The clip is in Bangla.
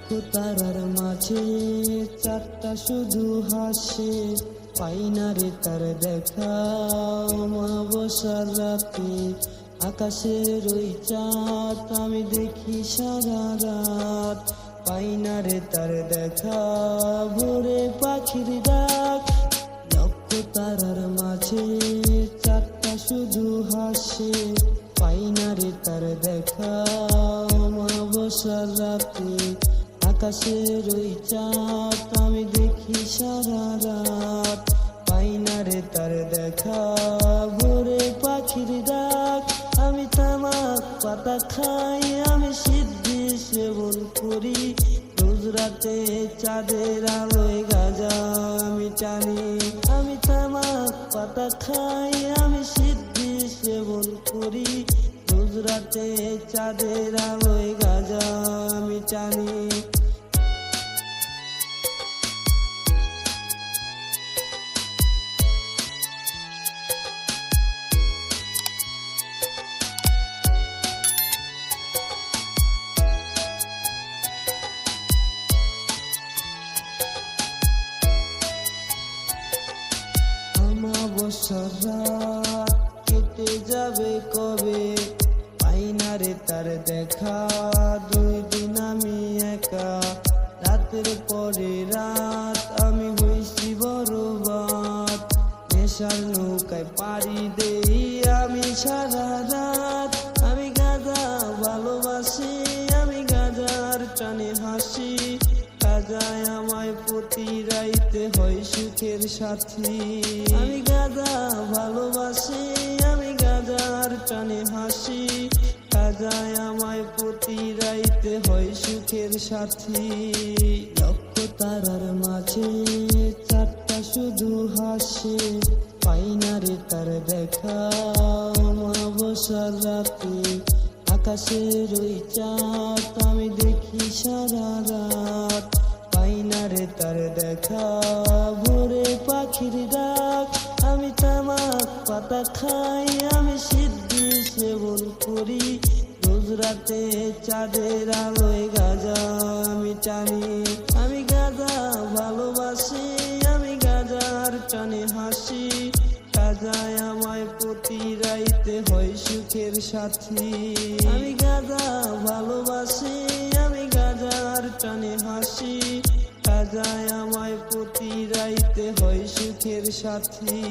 লক্ষ তারার মাঝে চারটা শুধু হাসে, পাই না রে তার দেখা অমাবস্যার রাতে। আকাশের ওই চাঁদ আমি দেখি সারা রাত, পাই না রে তার দেখা ভোরে পাখির ডাক। লক্ষ তারার মাঝে চারটা শুধু হাসে, পাই না রে তার দেখা অমাবস্যার রাতে। আকাশের ওই চাঁদ আমি দেখি সারা রাত, পাই না রে তার দেখা ভোরে পাখির ডাক। আমি তামাক পাতা খাই, আমি সিদ্ধি সেবন করি, রোজ রাতে চাঁদের আলোয় গাঁজা আমি টানি। আমি তামাক পাতা খাই, আমি সিদ্ধি সেবন করি, রোজ রাতে চাঁদের আলোয় গাঁজা আমি টানি। অমাবস্যার রাত কেটে যাবে কবে, পাই না রে তার দেখা। 2 দিন আমি একা, রাতের পরে রাত আমি হইছি বরবাদ। নেশার নৌকায় পাড়ি দেই আমি সারা রাত। আমি গাঁজা ভালোবাসি, আমি গাঁজার টানে হাসি, গাঁজায় আমায় প্রতি রাইতে হয় সুখের সাথী। আমি গাঁজা ভালোবাসি, আমি গাঁজার টানে হাসি, গাঁজায় আমায় প্রতি রাইতে হয় সুখের সাথী। লক্ষ তারার মাঝে চারটা শুধু হাসে, পাই না রে তার দেখা অমাবস্যার রাতে। আকাশের ওই চাঁদ আমি দেখি সারা রাত, পাই না রে তার দেখা ভোরে পাখির ডাক। আমি তামাক পাতা খাই, আমি সিদ্ধি সেবন করি, রোজ রাতে চাঁদের আলোয় গাঁজা আমি টানি। আমি গাঁজা ভালোবাসি, আমি গাঁজার টানে হাসি, গাঁজায় আমায় প্রতি রাইতে হয় সুখের সাথী। আমি গাঁজা ভালোবাসি, আমি গাঁজার টানে হাসি, গাঁজায় আমায় প্রতি রাইতে হয় সুখের সাথী।